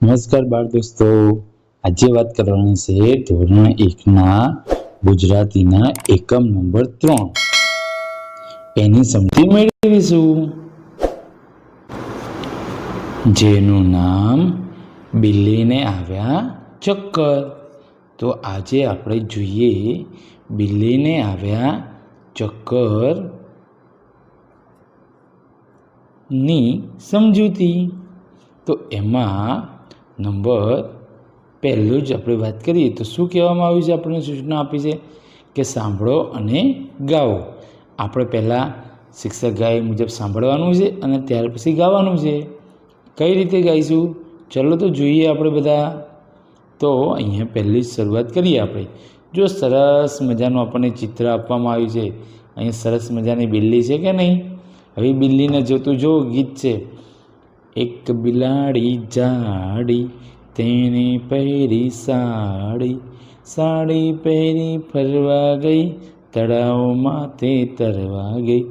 નમસ્કાર બાળ દોસ્તો, આજે વાત કરવાની છે ધોરણ 1ના ગુજરાતીના એકમ નંબર 3 એની સમજી મેળવીશું, જેનું નામ બિલ્લીને આવ્યા ચક્કર. તો આજે આપણે જોઈએ બિલ્લીને આવ્યા ચક્કર ની સમજૂતી. તો એમાં નંબર પહેલું જ આપણે વાત કરીએ તો શું કહેવામાં આવ્યું છે, આપણને સૂચના આપી છે કે સાંભળો અને ગાઓ. આપણે પહેલાં શિક્ષક ગાય મુજબ સાંભળવાનું છે અને ત્યાર પછી ગાવાનું છે. કઈ રીતે ગાઈશું ચલો તો જોઈએ આપણે બધા. તો અહીંયા પહેલી જ શરૂઆત કરીએ આપણે. જો સરસ મજાનું આપણને ચિત્ર આપવામાં આવ્યું છે. અહીં સરસ મજાની બિલ્લી છે કે નહીં. હવે બિલ્લીને જોતું જો ગીત છે. એક બિલાડી જાડી તેણે પહેરી સાડી, સાડી પહેરી ફરવા ગઈ, તળાવમાં તે તરવા ગઈ,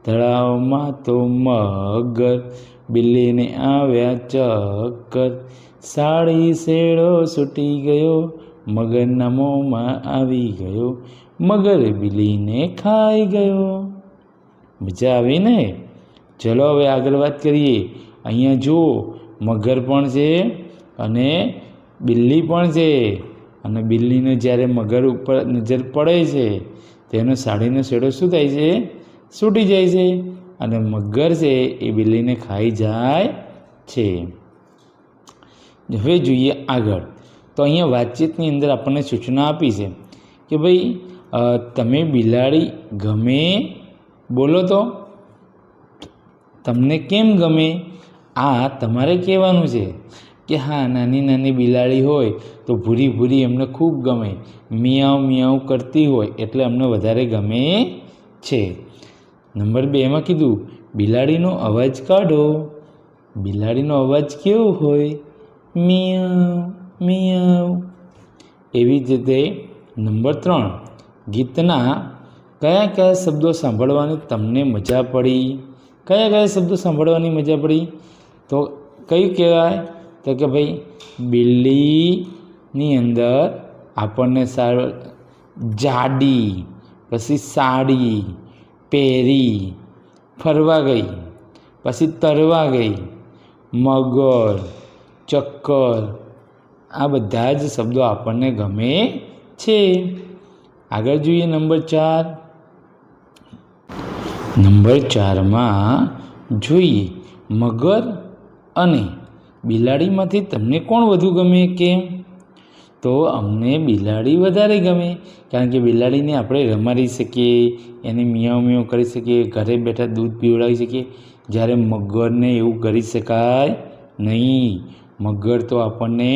તળાવમાં તો મગર, બિલ્લીને આવ્યા ચક્કર, સાડી શેડો છૂટી ગયો, મગરના મોંમાં આવી ગયો, મગર બિલ્લીને ખાઈ ગયો. મજા આવી ને. ચલો હવે આગળ વાત કરીએ. અહીંયા જુઓ મગર પણ છે અને બિલ્લી પણ છે. અને બિલ્લીને જ્યારે મગર ઉપર નજર પડે છે તેનો સાડીનો શેડો શું થાય છે, છૂટી જાય છે. અને મગર છે એ બિલ્લીને ખાઈ જાય છે. હવે જોઈએ આગળ. તો અહીંયા વાતચીતની અંદર આપણને સૂચના આપી છે કે ભાઈ તમે બિલાડી ગમે, બોલો તો તમને કેમ ગમે. આ તમારે કહેવાનું છે કે હા, નાની નાની બિલાડી હોય તો ભૂરી ભૂરી અમને ખૂબ ગમે, મિયાવ મિયાવ કરતી હોય એટલે અમને વધારે ગમે છે. નંબર 2માં કીધું બિલાડીનો અવાજ કાઢો. બિલાડીનો અવાજ કેવો હોય, મિયાવ મિયાવ. એવી જ રીતે નંબર 3 ગીતના કયા કયા શબ્દો સાંભળવાની તમને મજા પડી. કયા કયા શબ્દો સાંભળવાની મજા પડી તો કયું કહેવાય તો કે ભાઈ બિલ્લીની અંદર આપણને જાડી, પછી સાડી પહેરી, ફરવા ગઈ, પછી તરવા ગઈ, મગર, ચક્કર, આ બધા જ શબ્દો આપણને ગમે છે. આગળ જોઈએ નંબર 4. નંબર 4માં જોઈએ મગર અને બિલાડીમાંથી તમને કોણ વધુ ગમે કેમ. તો અમને બિલાડી વધારે ગમે, કારણ કે બિલાડીને આપણે રમાડી શકીએ, એને મિયાવ મિયાવ કરી શકીએ, ઘરે બેઠા દૂધ પીવડાવી શકીએ. જ્યારે મગરને એવું કરી શકાય નહીં. મગર તો આપણને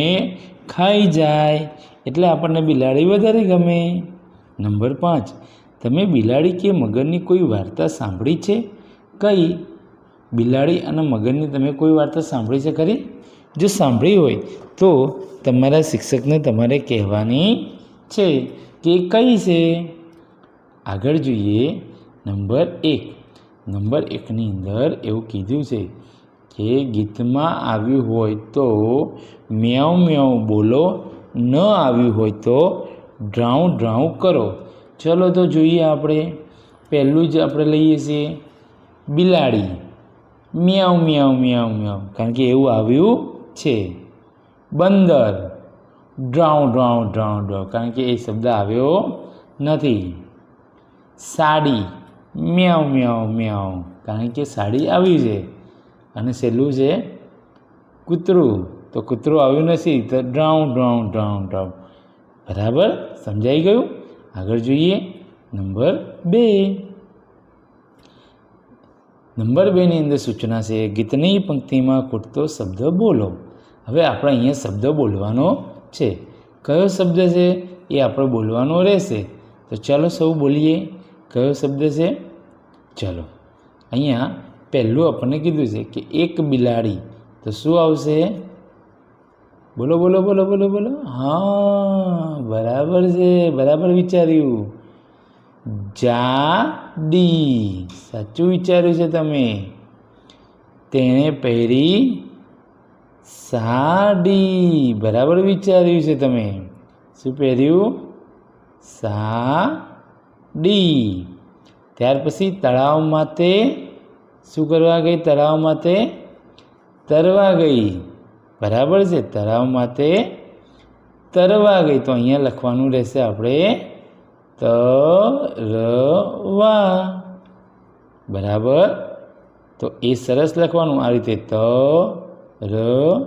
ખાઈ જાય, એટલે આપણને બિલાડી વધારે ગમે. નંબર 5 તમે બિલાડી કે મગરની કોઈ વાર્તા સાંભળી છે. કઈ બિલાડી અને મગરની તમે કોઈ વાર્તા સાંભળી છે ખરી. જો સાંભળી હોય તો તમારા શિક્ષકને તમારે કહેવાની છે કે કઈ છે. આગળ જોઈએ નંબર 1. નંબર 1ની અંદર એવું કીધું છે કે ગીતમાં આવ્યું હોય તો મ્યાઉ મ્યાઉ બોલો, ન આવ્યું હોય તો ડ્રાઉ ડ્રાઉ કરો. ચલો તો જોઈએ આપણે. પહેલું જ આપણે લઈએ છીએ બિલાડી, મ્યાઉ મ્યાઉ મ્યાઉ મ્યાઉ, કારણ કે એવું આવ્યું છે. બંદર, ડ્રાઉ ડ્રાઉ ડ્રાઉ ડ્રાઉ, કારણ કે એ શબ્દ આવ્યો નથી. સાડી, મ્યાઉ મ્યાઉ મ્યાઉ, કારણ કે સાડી આવી છે. અને છેલ્લું છે કૂતરું, તો કૂતરું આવ્યું નથી તો ડ્રાઉ ડ્રાઉ ડ્રાઉ ડ્રાઉ. બરાબર સમજાઈ ગયું. આગળ જોઈએ નંબર 2. નંબર 2ની અંદર સૂચના છે ગીતની પંક્તિમાં ખૂટતો શબ્દ બોલો. હવે આપણે અહીંયા શબ્દ બોલવાનો છે. કયો શબ્દ છે એ આપણે બોલવાનો રહેશે. તો ચાલો સૌ બોલીએ કયો શબ્દ છે. ચાલો અહીંયા પહેલું આપણને કીધું છે કે એક બિલાડી, તો શું આવશે, બોલો બોલો બોલો બોલો બોલો. હા બરાબર છે, બરાબર વિચાર્યું. જાડી, સાચું વિચાર્યું છે તમે. તેણે પહેરી સાડી. બરાબર વિચાર્યું છે તમે. શું પહેર્યું? સાડી. ત્યાર પછી તળાવમાં તે શું કરવા ગઈ? તળાવમાં તે તરવા ગઈ. બરાબર છે, તળાવમાં તે તરવા ગઈ. તો અહીંયા લખવાનું રહેશે આપણે તરવા. બરાબર. તો એ સરસ લખવાનું આ રીતે તરવા.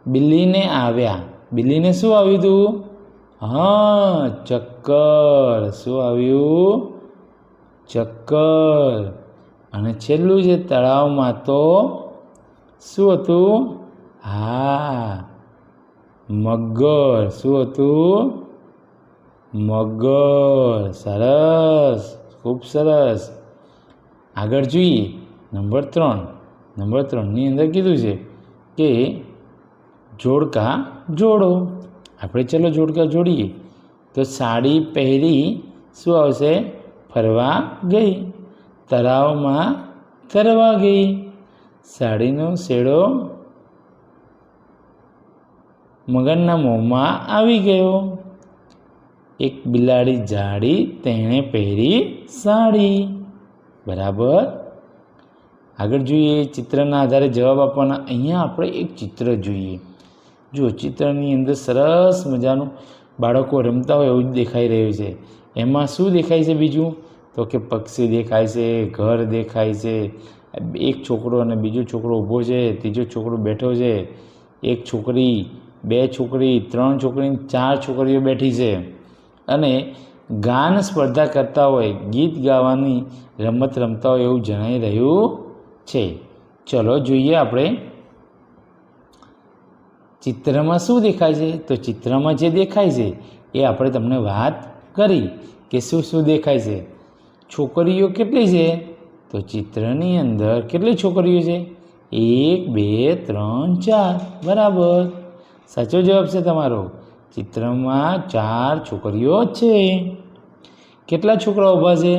બિલ્લીને આવ્યા. બિલ્લીને શું આવ્યું હતું? હા, ચક્કર. શું આવ્યું? ચક્કર. અને છેલ્લું છે તળાવમાં તો શું હતું? હા, મગર. શું હતું? મગર. સરસ, ખૂબ સરસ. આગળ જોઈએ. નંબર 3. નંબર 3ની અંદર કીધું છે કે જોડકા જોડો. આપણે ચલો જોડકા જોડીએ. તો સાડી પહેરી શું આવશે? ફરવા ગઈ. તળાવમાં તરવા ગઈ. સાડીનો શેડો મગરના મોંમાં આવી ગયો. એક બિલાડી જાડી, તેણે પહેરી સાડી. બરાબર. આગળ જોઈએ. ચિત્રના આધારે જવાબ આપવાના. અહીંયા આપણે એક ચિત્ર જોઈએ. જો ચિત્રની અંદર સરસ મજાનું બાળકો રમતા હોય એવું જ દેખાઈ રહ્યું છે. એમાં શું દેખાય છે બીજું? તો કે પક્ષી દેખાય છે, ઘર દેખાય છે, એક છોકરો અને બીજો છોકરો ઊભો છે, ત્રીજો છોકરો બેઠો છે, એક છોકરી, બે છોકરી, 3 છોકરી, 4 છોકરીઓ બેઠી છે અને ગાન સ્પર્ધા કરતા હોય, ગીત ગાવાની રમત રમતા હોય એવું જણાઈ રહ્યું છે. ચલો જોઈએ આપણે ચિત્રમાં શું દેખાય છે. તો ચિત્રમાં જે દેખાય છે એ આપણે તમને વાત કરી કે શું શું દેખાય છે. છોકરીઓ કેટલી છે? તો ચિત્રની અંદર કેટલી છોકરીઓ છે? 1 2 3 4. બરાબર, સાચો જવાબ છે તમારો. ચિત્રમાં 4 છોકરીઓ છે. કેટલા છોકરાઓ ઊભા છે?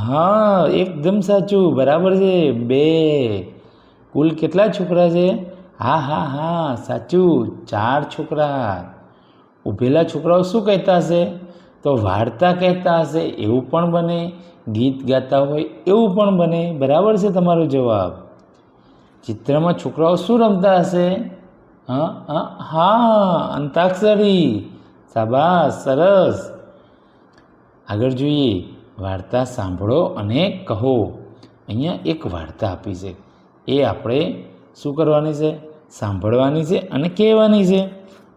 હા, એકદમ સાચું. બરાબર છે, 2. કુલ કેટલા છોકરા છે? હા, સાચું, 4 છોકરા. ઊભેલા છોકરાઓ શું કહેતા હશે? તો વાર્તા કહેતા હશે. એવું પણ બને. ગીત ગાતા હોય એવું પણ બને. બરાબર છે તમારો જવાબ. ચિત્રમાં છોકરાઓ શું રમતા હશે? હા, અંતાક્ષરી. શાબાશ, સરસ. આગળ જોઈએ. વાર્તા સાંભળો અને કહો. અહીંયા એક વાર્તા આપી છે. એ આપણે શું કરવાની છે? સાંભળવાની છે અને કહેવાની છે.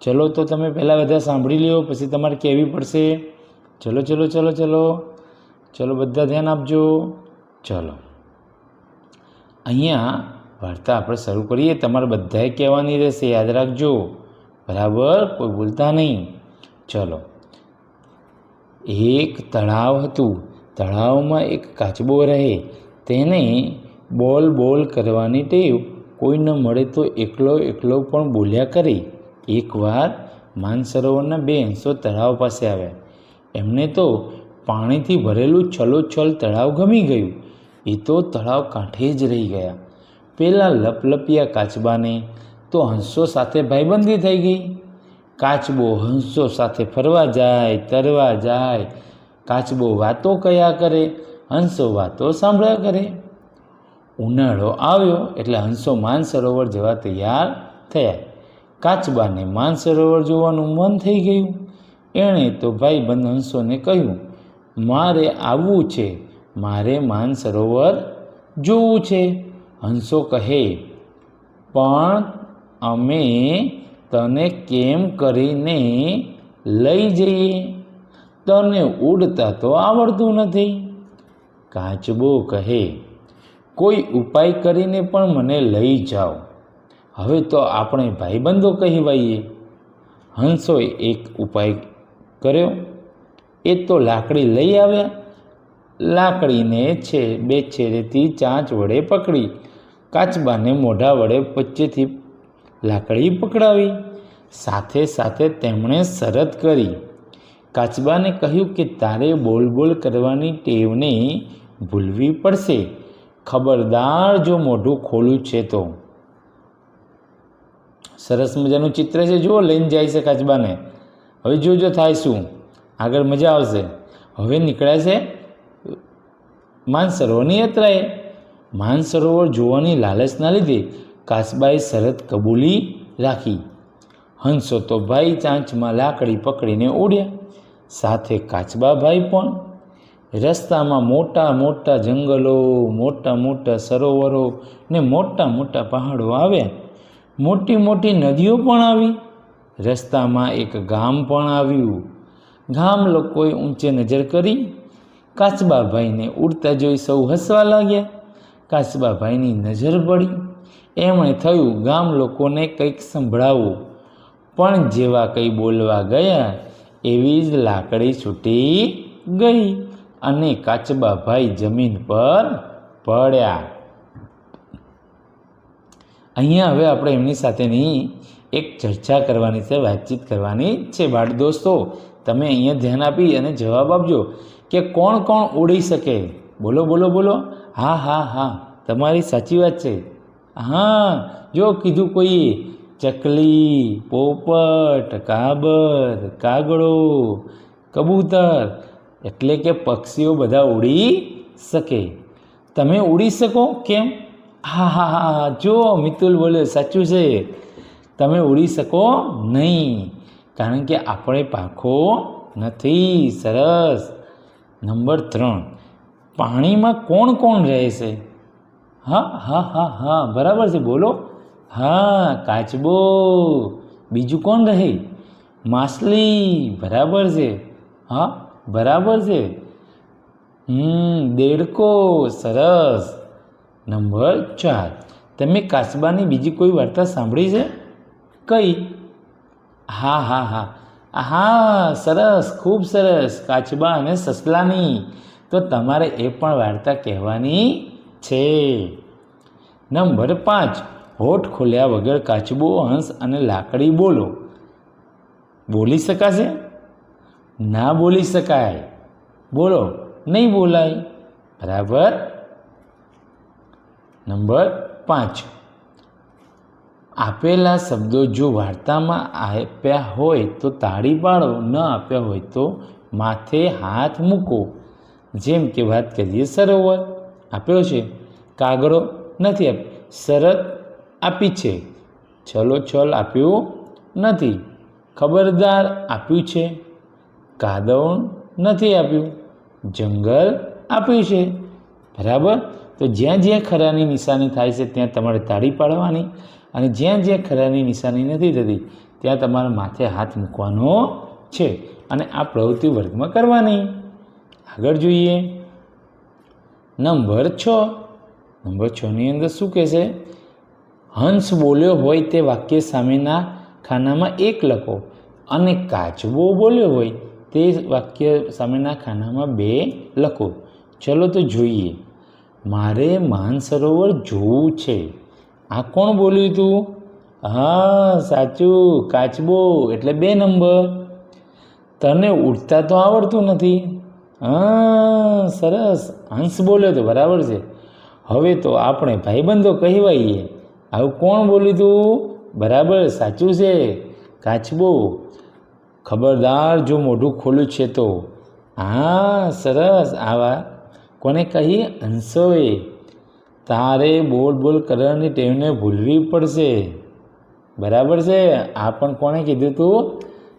ચલો તો તમે પહેલાં બધા સાંભળી લ્યો, પછી તમારે કહેવી પડશે. ચલો ચલો બધા ધ્યાન આપજો. ચલો અહીંયા વાર્તા આપણે શરૂ કરીએ. તમારે બધાએ કહેવાની રહેશે, યાદ રાખજો. બરાબર, કોઈ ભૂલતા નહીં. ચલો. એક તળાવ હતું. તળાવમાં એક કાચબો રહે. તેને બોલ કરવાની ટેવ. કોઈ ન મળે તો એકલો પણ બોલ્યા કરે. એકવાર માનસરોવરના 2 હંસો તળાવ પાસે આવ્યા. એમને તો પાણીથી ભરેલું છલોછલ તળાવ ગમી ગયું. એ તો તળાવ કાંઠે જ રહી ગયા. પેલા લપલપિયા કાચબાને તો હંસો સાથે ભાઈબંધી થઈ ગઈ. કાચબો હંસો સાથે ફરવા જાય, તરવા જાય. કાચબો વાતો કયા કરે, હંસો વાતો સાંભળ્યા કરે. ઉનાળો આવ્યો એટલે હંસો માનસરોવર જવા તૈયાર થયા. કાચબાને માનસરોવર જોવાનું મન થઈ ગયું. એણે તો ભાઈબંધ હંસોને કહ્યું, મારે આવવું છે, મારે માનસરોવર જોવું છે. હંસો કહે, પણ અમે તને કેમ કરીને લઈ જઈએ? તને ઉડતા તો આવડતું નથી. કાચબો કહે, કોઈ ઉપાય કરીને પણ મને લઈ જાઓ. હવે તો આપણે ભાઈબંધો કહેવાઈએ. હંસોએ એક ઉપાય કર્યો. એ તો લાકડી લઈ આવ્યા. લાકડીને 2 છેડેથી ચાંચ વડે પકડી કાચબાને મોઢા વડે વચ્ચેથી લાકડી પકડાવી. સાથે સાથે તેમણે શરત કરી. કાચબાને કહ્યું કે તારે બોલ કરવાની ટેવને ભૂલવી પડશે. ખબરદાર જો મોઢું ખોલું છે તો. સરસ મજાનું ચિત્ર છે, જુઓ લઈને જાય છે કાચબાને. હવે જોજો થાય શું, આગળ મજા આવશે. હવે નીકળ્યા છે માનસરોવરની યાત્રાએ. માનસરોવર જોવાની લાલચના લીધે કાચબાએ શરત કબૂલી રાખી. હંસો તો ભાઈ ચાંચમાં લાકડી પકડીને ઉડ્યા, સાથે કાચબાભાઈ પણ. રસ્તામાં મોટા મોટા જંગલો, મોટા મોટા સરોવરો ને મોટા મોટા પહાડો આવ્યા. મોટી મોટી નદીઓ પણ આવી. રસ્તામાં એક ગામ પણ આવ્યું. ગામ લોકોએ ઊંચે નજર કરી. કાચબાભાઈને ઉડતા જોઈ સૌ હસવા લાગ્યા. કાચબાભાઈની નજર પડી. એમણે થયું ગામ લોકોને કંઈક સંભળાવું, પણ જેવા કંઈ બોલવા ગયા એવી જ લાકડી છૂટી ગઈ અને કાચબાભાઈ જમીન પર પડ્યા. અહીંયા હવે આપણે એમની સાથેની એક ચર્ચા કરવાની છે, વાતચીત કરવાની છે. બાળ દોસ્તો, તમે અહીંયા ધ્યાન આપી અને જવાબ આપજો કે કોણ કોણ ઉડી શકે. બોલો બોલો બોલો. હા હા હા, તમારી સાચી વાત છે. હા, જો કીધું કોઈએ ચકલી, પોપટ, કાબર, કાગડો, કબૂતર, એટલે કે પક્ષીઓ બધા ઉડી શકે. તમે ઉડી શકો કેમ? હા હા હા, જો મિતુલ બોલ્યો સાચું છે. તમે ઉડી શકો નહીં, કારણ કે આપણે પાંખો નથી. સરસ. નંબર 3, પાણીમાં કોણ કોણ રહે છે? હા હા હા હા, બરાબર છે, બોલો. હા, કાચબો. બીજું કોણ રહે? માછલી. બરાબર છે. હા, બરાબર છે. દેડકો. સરસ. નંબર 4, તમે કાચબાની બીજી કોઈ વાર્તા સાંભળી છે? કઈ? હા હા હા હા, સરસ, ખૂબ સરસ. કાચબા અને સસલાની. તો તમારે એ પણ વાર્તા કહેવાની છે. નંબર 5, હોઠ ખોલ્યા વગર કાચબો, હંસ અને લાકડી બોલો. બોલી શકાશે? ના બોલી શકાય. બોલો, નહીં બોલાય. બરાબર. નંબર 5, આપેલા શબ્દો જો વાર્તામાં આપ્યા હોય તો તાળી પાડો, ન આપ્યા હોય તો માથે હાથ મૂકો. જેમ કે વાત કરીએ, સરોવર આપ્યો છે, કાગડો નથી આપ્યો, શરત આપી છે, છલો છલ આપ્યું નથી, ખબરદાર આપ્યું છે, કાદવ નથી આપ્યું, જંગલ આપ્યું છે. બરાબર. તો જ્યાં જ્યાં ખરાની નિશાની થાય છે ત્યાં તમારે તાળી પાડવાની, અને જ્યાં જ્યાં ખરાની નિશાની નથી થતી ત્યાં તમારે માથે હાથ મૂકવાનો છે, અને આ પ્રવૃત્તિ વર્ગમાં કરવાની. આગળ જોઈએ. નંબર 6. નંબર 6ની અંદર શું કહેશે? હંસ બોલ્યો હોય તે વાક્ય સામેના ખાનામાં 1 લખો, અને કાચબો બોલ્યો હોય તે વાક્ય સામેના ખાનામાં 2 લખો. ચલો તો જોઈએ. મારે માનસરોવર જોવું છે. આ કોણ બોલ્યું હતું? હા, સાચું, કાચબો, એટલે 2 નંબર. તને ઉડતા તો આવડતું નથી. હા, સરસ, હંસ બોલ્યો તો બરાબર છે. હવે તો આપણે ભાઈબંધો કહેવાઈએ. આવું કોણ બોલ્યું હતું? બરાબર, સાચું છે, કાચબો. ખબરદાર જો મોઢું ખોલ્યું છે તો. હા, સરસ. આવા કોને કહી? હંસોએ. તારે બોલ બોલ કરવાની ટેવને ભૂલવી પડશે. બરાબર છે. આ પણ કોણે કીધું હતું?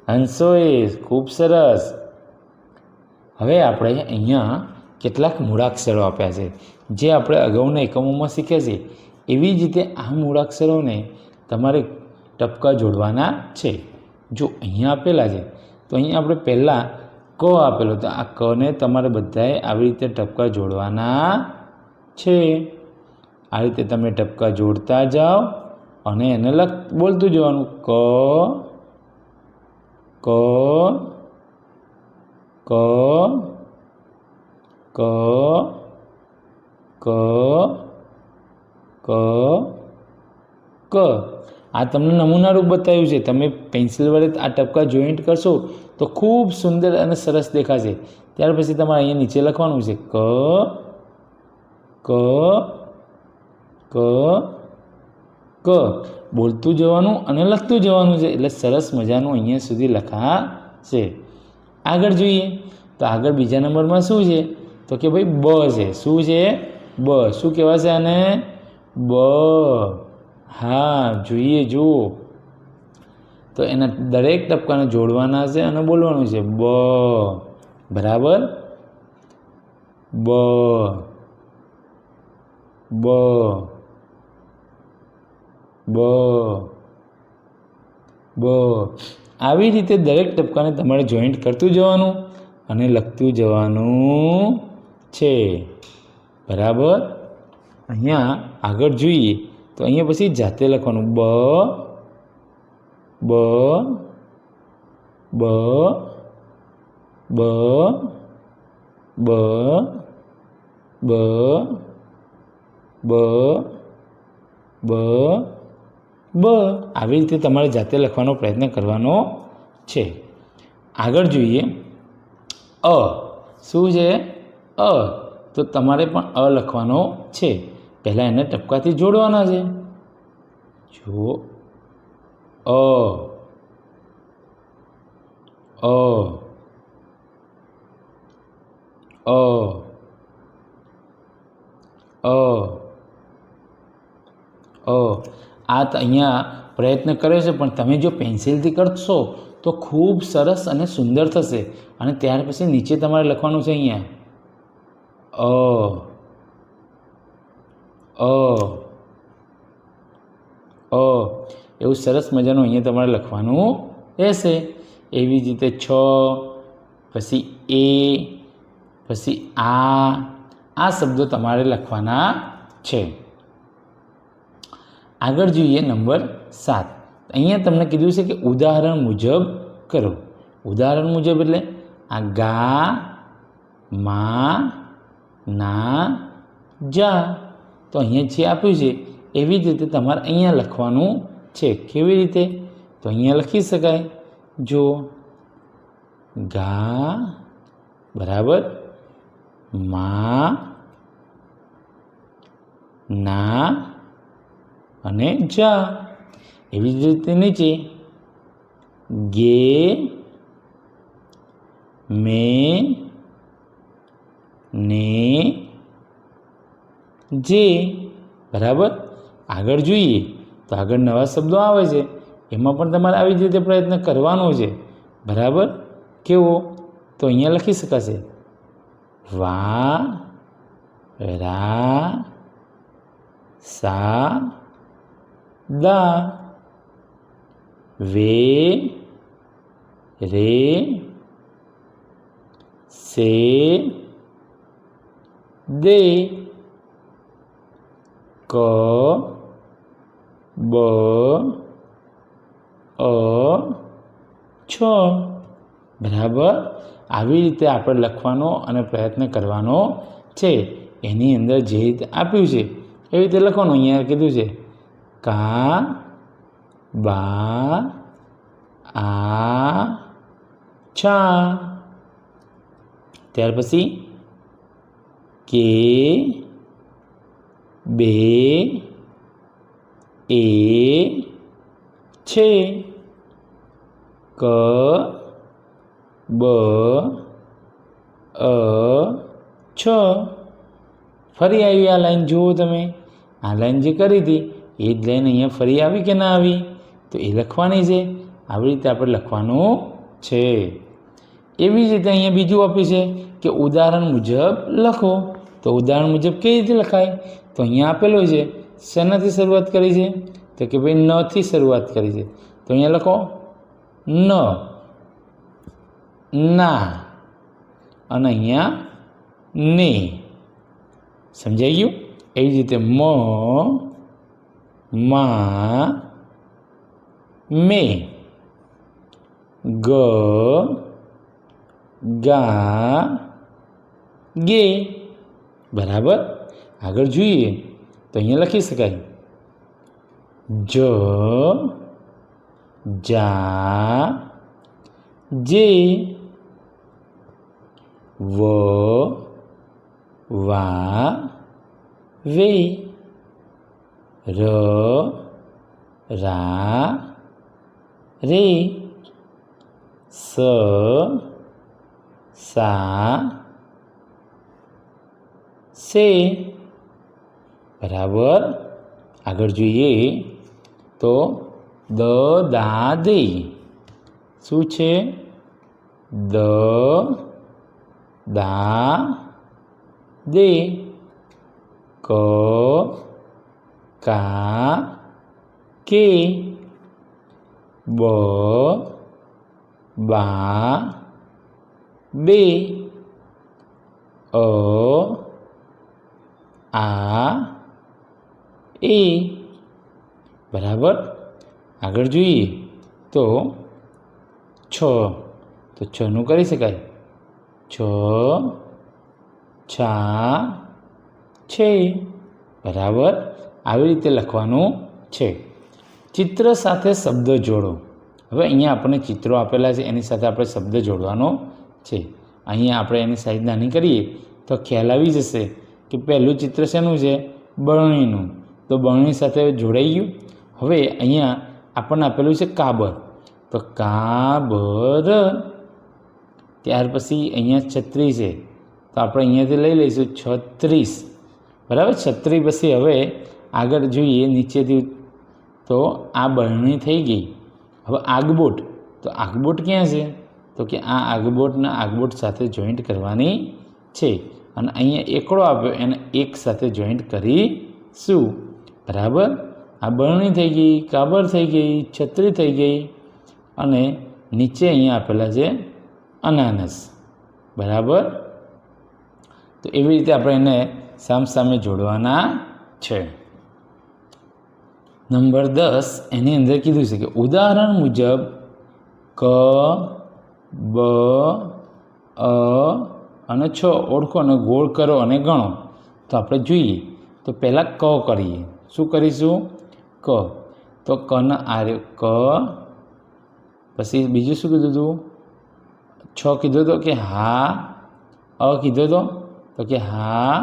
હંસોએ. ખૂબ સરસ. હવે આપણે અહીંયા કેટલાક મૂળાક્ષરો આપ્યા છે, જે આપણે અગાઉના એકમોમાં શીખ્યા છે. એવી જ રીતે આ મૂળાક્ષરોને તમારે ટપકા જોડવાના છે. જો અહીંયા આપેલા છે તો અહીંયા આપણે પહેલાં ક આપેલો, તો આ કને તમારે બધાએ આવી રીતે ટપકા જોડવાના છે. આ રીતે તમે ટપકા જોડતા જાઓ અને એને બોલતું જવાનું. ક ક ક ક ક ક ક. આ તમને નમૂનારૂપ બતાવ્યું છે. તમે પેન્સિલ વડે આ ટપકા જોઈન્ટ કરશો તો ખૂબ સુંદર અને સરસ દેખાશે. ત્યાર પછી તમારે અહીંયા નીચે લખવાનું છે ક ક ક ક ક બોલતું જવાનું અને લખતું જવાનું છે, એટલે સરસ મજાનું અહીંયા સુધી લખાશે. આગળ જોઈએ તો આગળ બીજા નંબરમાં શું છે તો કે ભાઈ બ છે. શું છે? બ. શું કહેવાશે આને? બ. હા, જોઈએ જુઓ તો એના દરેક ટપકાને જોડવાના છે અને બોલવાનું છે બ. બરાબર? બ બ બ બ. આવી રીતે દરેક ટપકાને તમારે જોઈન્ટ કરતું જવાનું અને લખતું જવાનું છે. બરાબર? અહીંયા આગળ જોઈએ તો અહીંયા પછી જાતે લખવાનું બ બ બ બ બ બ બ બ બ. આવી રીતે તમારે જાતે લખવાનો પ્રયત્ન કરવાનો છે. આગળ જોઈએ અ. શું છે? અ. તો તમારે પણ અ લખવાનો છે. પહેલાં એને ટપકાથી જોડવાના છે. જો અ અ અ અ અ. આ તો અહીંયા પ્રયત્ન કર્યો છે, પણ તમે જો પેન્સિલથી કરશો તો ખૂબ સરસ અને સુંદર થશે. અને ત્યાર પછી નીચે તમારે લખવાનું છે અહીંયા અ અ અ. એવું સરસ મજાનું અહીંયા તમારે લખવાનું રહેશે. એવી જ રીતે છ, પછી એ, પછી આ શબ્દો તમારે લખવાના છે. આગળ જોઈએ નંબર 7. અહીંયા તમને કીધું છે કે ઉદાહરણ મુજબ કરો. ઉદાહરણ મુજબ એટલે આ ગા, મા, ના, જા. તો અહીંયા જે આપ્યું છે એવી જ રીતે તમારે અહીંયા લખવાનું છે. કેવી રીતે? તો અહીંયા લખી શકાય. જો ગા બરાબર, મા, ના અને જા. એવી જ રીતે નીચે ગે, મે, ને, જે. બરાબર? આગળ જોઈએ તો આગળ નવા શબ્દો આવે છે, એમાં પણ તમારે આવી જ રીતે પ્રયત્ન કરવાનો છે. બરાબર? કેવો? તો અહીંયા લખી શકાશે વા, રા, સા, દા, વે, રે, સે, દે, ક, બ, અ, છ. બરાબર? આવી રીતે આપણે લખવાનો અને પ્રયત્ન કરવાનો છે. એની અંદર જે રીતે આપ્યું છે એવી રીતે લખવાનું. અહીંયા કીધું છે કા, બા, આ, છા. ત્યાર પછી કે, બે, એ, છે. ક, બ, અ, છ. ફરી આવી આ લાઈન જુઓ તમે. આ લાઈન જે કરી હતી એ જ લાઈન અહીંયા ફરી આવી કે ના આવી? તો એ લખવાની છે. આવી રીતે આપણે લખવાનું છે. એવી જ રીતે અહીંયા બીજું આપ્યું છે કે ઉદાહરણ મુજબ લખો. તો ઉદાહરણ મુજબ કેવી રીતે લખાય? તો અહીંયા આપેલું છે. શેનાથી શરૂઆત કરી છે? તો કે ભાઈ ન થી શરૂઆત કરી છે. તો અહીંયા લખો ન, ના અને અહીંયા ને. સમજાઈ ગયું? એવી જ રીતે મ, મા, મે, ગ, ગા, ગે. બરાબર? આગળ જોઈએ તો અહીંયા લખી શકાય જ, જા, જે, વ, વા, વે, ર, રા રે સ સા સે બરાબર. આગળ જોઈએ તો દ દા દે શું છે? દ દા દે ક કા કે બ બા બે આ એ બરાબર. આગળ જોઈએ તો છ, તો છનું કરી શકાય છ છા છે બરાબર. આવી રીતે લખવાનું છે. ચિત્ર સાથે શબ્દ જોડો. હવે અહીંયા આપણને ચિત્રો આપેલા છે, એની સાથે આપણે શબ્દ જોડવાનો છે. અહીંયા આપણે એની સાઈઝ નાની કરીએ તો ખ્યાલ આવી જશે કે પહેલું ચિત્ર શેનું છે? બરણીનું. તો બરણી સાથે જોડાઈ ગયું. હવે અહીંયા આપણને આપેલું છે કાબર, તો કાબર. ત્યાર પછી અહીંયા છત્રી છે, તો આપણે અહીંયાથી લઈ લઈશું 36 બરાબર. છત્રી પછી હવે આગળ જોઈએ નીચેથી, તો આ બરણી થઈ ગઈ. હવે આગબોટ, તો આગબોટ ક્યાં છે? તો કે આ આગબોટના આગબોટ સાથે જોઈન્ટ કરવાની છે, અને અહીંયા એકડો આપ્યો એને એક સાથે જોઈન્ટ કરીશું બરાબર. આ બરણી થઈ ગઈ, કાબર થઈ ગઈ, છત્રી થઈ ગઈ, અને નીચે અહીંયા આપેલા છે અનાનસ બરાબર. તો એવી રીતે આપણે એને સામસામે જોડવાના છે. નંબર 10 એની અંદર કીધું છે કે ઉદાહરણ મુજબ ક બ અ અને છ ઓળખો અને ગોળ કરો અને ગણો. તો આપણે જોઈએ તો પહેલાં ક કરીએ. શું કરીશું? ક. તો કના આર્યો ક, પછી બીજું શું કીધું હતું? છ કીધો તો કે હા. અ કીધો તો કે હા.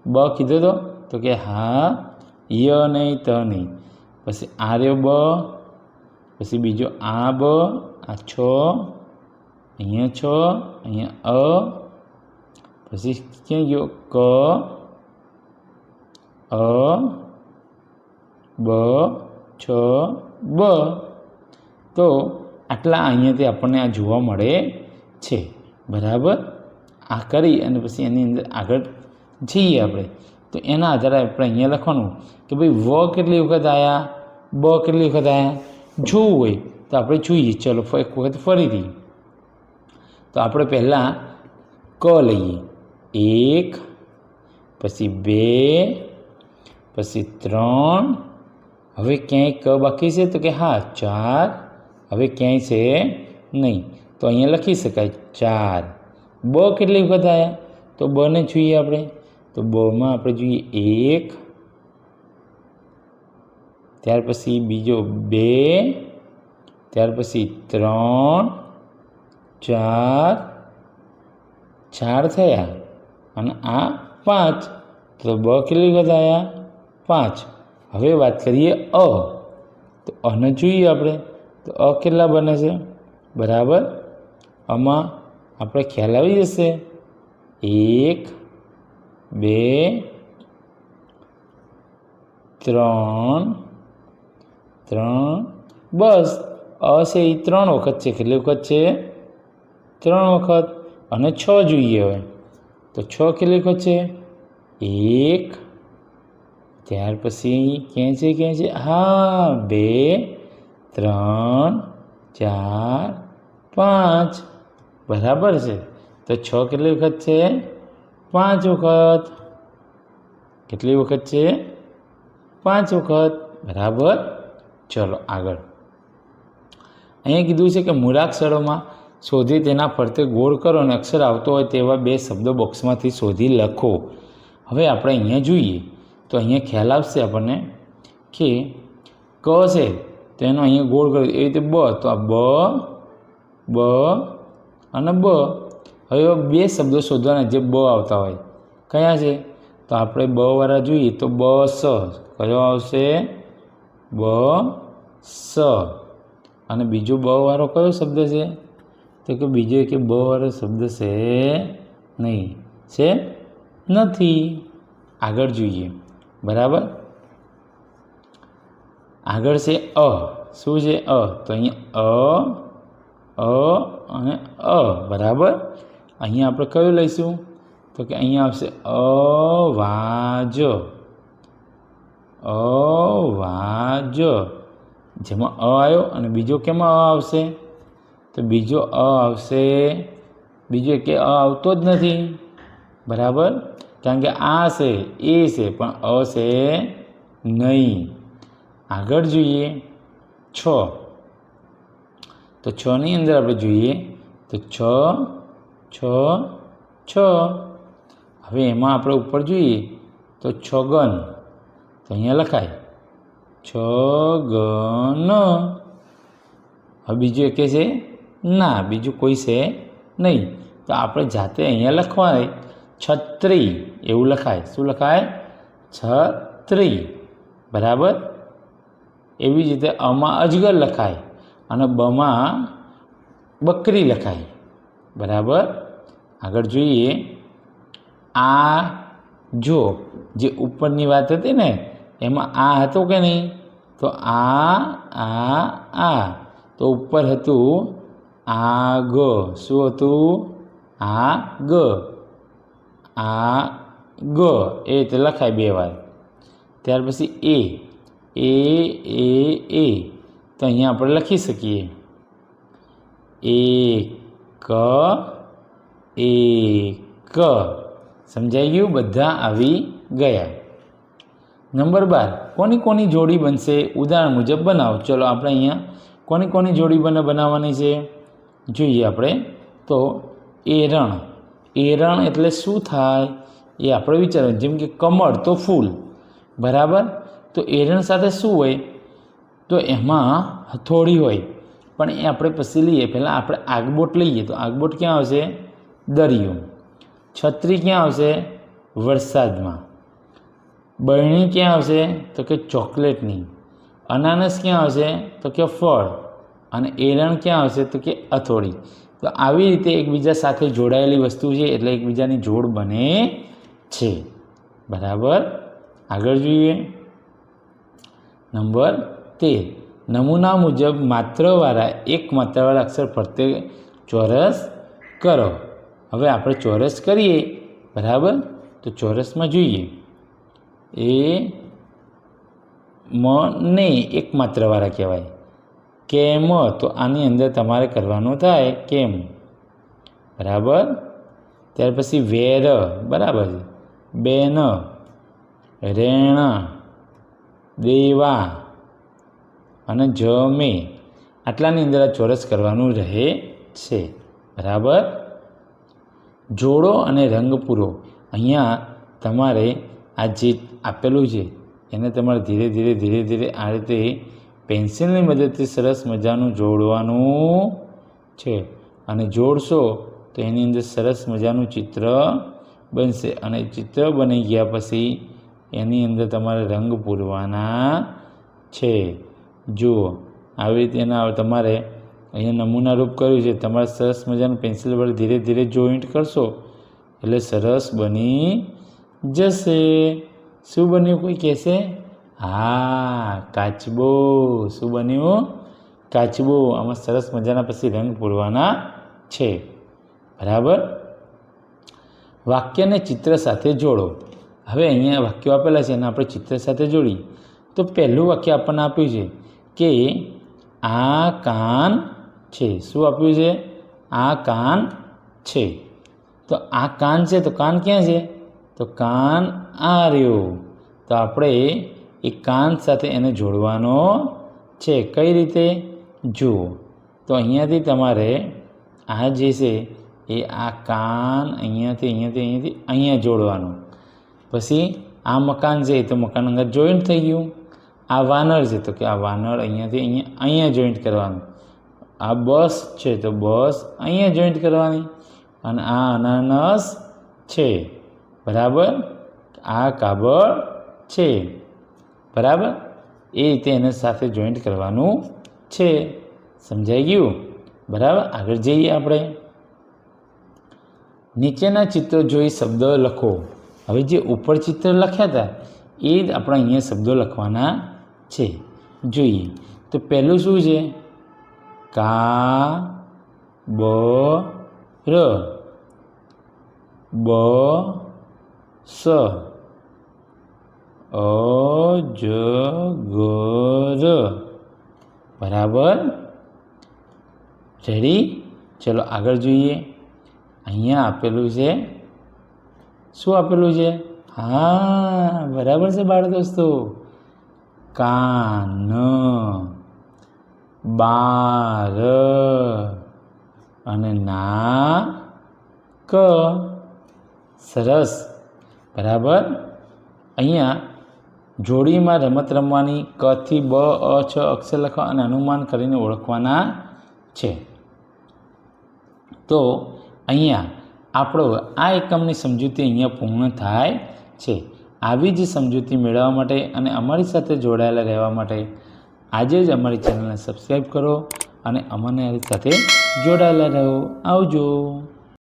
બ કીધો તો કે હા. ય નહીં ત નહીં. પછી આર્યો બ, પછી બીજો આ બ, આ છ, અહીંયા છ, અહીંયા અ, પછી ક્યાં ગયો? ક અ બ છ બ. તો આટલા અહીંયાથી આપણને આ જોવા મળે છે બરાબર. આ કરી અને પછી એની અંદર આગળ જઈએ આપણે, તો એના આધારે આપણે અહીંયા લખવાનું કે ભાઈ વ કેટલી વખત આવ્યા, બ કેટલી વખત આવ્યા. જોવું હોય તો આપણે જોઈએ. ચલો એક વખત ફરીથી. તો આપણે પહેલાં ક લઈએ. 1, પછી 2, પછી 3. હવે ક્યાંય ક બાકી છે? તો કે હા 4. હવે ક્યાંય છે નહીં, તો અહીંયા લખી શકાય 4. બ કેટલી વખત આવ્યા? તો બને જોઈએ આપણે. તો બમાં આપણે જોઈએ 1, ત્યાર પછી બીજો 2, ત્યાર પછી 3, 4, 4 થયા, અને આ 5. તો બ કેટલી વખત આવ્યા? 5. હવે વાત કરીએ અ. તો અને જોઈએ આપણે. તો અ કેટલા બને છે બરાબર. આમાં આપણે ખ્યાલ આવી જશે. 1, 2, 3, 3. બસ અ છે એ 3 વખત છે. કેટલી વખત છે? 3 વખત. અને 6 જોઈએ હવે. તો 6 કેટલી વખત છે? 1. ત્યાર પછી ક્યાં છે? હા 2, 3, 4, 5 બરાબર છે. તો 6 કેટલી વખત છે? 5 વખત. કેટલી વખત છે? 5 વખત બરાબર. ચલો આગળ. અહીંયા કીધું છે કે મૂળાક્ષરોમાં શોધી તેના ફરતે ગોળ કરો અને અક્ષર આવતો હોય તેવા 2 શબ્દો બોક્સમાંથી શોધી લખો. હવે આપણે અહીંયા જોઈએ તો અહીંયા ખ્યાલ આવશે આપણને કે ક છે તો એનો અહીંયા ગોળ કર્યો, એવી રીતે બ. તો આ બ અને બ. હવે 2 શબ્દો શોધવાના જે બ આવતા હોય. કયા છે? તો આપણે બ વાળા જોઈએ તો બસ. કયો આવશે? બ સ. અને બીજો બ વાળો કયો શબ્દ છે? તો કે બીજો કે બ વાળો શબ્દ છે નહીં, છે નથી. આગળ જોઈએ, બરાબર. આગળ છે અ. શું છે અ? તો અહીંયા અ અને અ, બરાબર. અહીંયા આપણે કયું લઈશું? તો કે અહીંયા આવશે અવાજ. અવાજ, જેમાં અ આવ્યો અને બીજો કેમાં અ આવશે? તો બીજો અ આવશે, બીજો કે અ આવતો જ નથી, બરાબર. કારણ કે આ છે એ છે પણ અ છે નહીં. આગળ જોઈએ છ. તો છની અંદર આપણે જોઈએ તો છ. હવે એમાં આપણે ઉપર જોઈએ તો છગન. તો અહીંયા લખાય છગન. હવે બીજું એક છે ના, બીજું કોઈ છે નહીં. તો આપણે જાતે અહીંયા લખવાય છત્રી એવું લખાય. શું લખાય? છત્રી, બરાબર. એવી જ રીતે અમાં અજગર લખાય અને બમાં બકરી લખાય, બરાબર. આગળ જોઈએ આ. જો જે ઉપરની વાત હતી ને એમાં આ હતો કે નહીં? તો આ તો ઉપર હતું આગ. શું હતું? આગ. આગ એ રીતે લખાય 2 વાર. ત્યાર પછી એ તો અહીંયા આપણે લખી શકીએ એક. સમજાઈ ગયું? બધા આવી ગયા. નંબર 12, કોની કોની જોડી બનશે? ઉદાહરણ મુજબ બનાવો. ચલો આપણે અહીંયા કોની કોની જોડી બનાવવાની છે જોઈએ આપણે. તો એરણ. એરણ એટલે શું થાય એ આપણે વિચારવાનું. જેમ કે કમળ તો ફૂલ, બરાબર. તો એરણ સાથે શું હોય? તો એમાં હથોડી હોય, પણ એ આપણે પછી લઈએ. પહેલાં આપણે આગબોટ લઈએ તો આગબોટ ક્યાં આવશે? દરિયો. છત્રી ક્યાં આવશે? વરસાદમાં. બરણી ક્યાં આવશે? તો કે ચોકલેટની. અનાનસ ક્યાં આવશે? તો કે ફળ. અને એરણ ક્યાં આવશે? તો કે હથોડી. તો આવી રીતે એકબીજા સાથે જોડાયેલી વસ્તુ છે એટલે એકબીજાની જોડ બને છે, બરાબર. આગળ જોઈએ નંબર 13. નમૂના મુજબ માત્રવાળા એક માત્રવાળા અક્ષર ફરતે ચોરસ કરો. હવે આપણે ચોરસ કરીએ, બરાબર. તો ચોરસમાં જોઈએ મને એક માત્રવાળા કહેવાય. કેમ, તો આની અંદર તમારે કરવાનું થાય કેમ, બરાબર. ત્યાર પછી વેર, બરાબર. બેન, રેણ, દેવા અને જમે. આટલાની અંદર આ ચોરસ કરવાનું રહે છે, બરાબર. જોડો અને રંગ પૂરો. અહીંયા તમારે આ જે આપેલું છે એને તમારે ધીરે ધીરે આ રીતે પેન્સિલની મદદથી સરસ મજાનું જોડવાનું છે. અને જોડશો તો એની અંદર સરસ મજાનું ચિત્ર બનશે. અને ચિત્ર બની ગયા પછી એની અંદર તમારે રંગ પૂરવાના છે. જુઓ આવી રીતે એના તમારે અહીંયા નમૂના રૂપ કર્યું છે. તમારે સરસ મજાનું પેન્સિલ વડે ધીરે ધીરે જોઈન્ટ કરશો એટલે સરસ બની જશે. શું બન્યું કોઈ કહેશે? હા, કાચબો. શું બન્યું? કાચબો. આમાં સરસ મજાના પછી રંગ પૂરવાના છે, બરાબર. વાક્યને ચિત્ર સાથે જોડો. હવે અહીંયા વાક્યો આપેલા છે એને આપણે ચિત્ર સાથે જોડીએ. તો પહેલું વાક્ય આપણને આપ્યું છે કે આ કાન છે. શું આપ્યું છે? આ કાન છે. તો આ કાન છે તો કાન ક્યાં છે? તો કાન આ રહ્યો. તો આપણે એ કાન સાથે એને જોડવાનો છે. કઈ રીતે? જુઓ તો અહીંયાથી તમારે આ જે છે એ આ કાન અહીંયાથી અહીંયા જોડવાનું. પછી આ મકાન છે તો મકાન અંદર જોઈન્ટ થઈ ગયું. આ વાનર છે તો કે આ વાનર અહીંયાથી અહીંયા જોઈન્ટ કરવાનું. આ બસ છે તો બસ અહીંયા જોઈન્ટ કરવાની. અને આ અનાનસ છે, બરાબર. આ કાબળ છે, બરાબર. એ રીતે એને સાથે જોઈન્ટ કરવાનું છે. સમજાઈ ગયું? બરાબર. આગળ જઈએ આપણે. નીચેના ચિત્રો જોઈ શબ્દો લખો. હવે જે ઉપર ચિત્ર લખ્યા હતા એ જ આપણે અહીંયા શબ્દો લખવાના છે. જોઈએ તો પહેલું શું છે? કાબર, બસ, અજગર. બરાબર. રેડી? ચલો આગળ જોઈએ. અહીંયા આપેલું છે, શું આપેલું છે? હા, બરાબર છે બાળ દોસ્તો. કાન, બાર અને નાક. સરસ. બરાબર. અહીંયા જોડીમાં રમત રમવાની, ક થી બ, અ, છ અક્ષર લખવા અને અનુમાન કરીને ઓળખવાના છે. તો અહીંયા આપણો આ એકમની સમજૂતી અહીંયા પૂર્ણ થાય છે. આવી જ સમજૂતી મેળવવા માટે અને અમારી સાથે જોડાયેલા રહેવા માટે આજે જ અમારી ચેનલને સબસ્ક્રાઈબ કરો અને અમારી સાથે જોડાયેલા રહો. આવજો.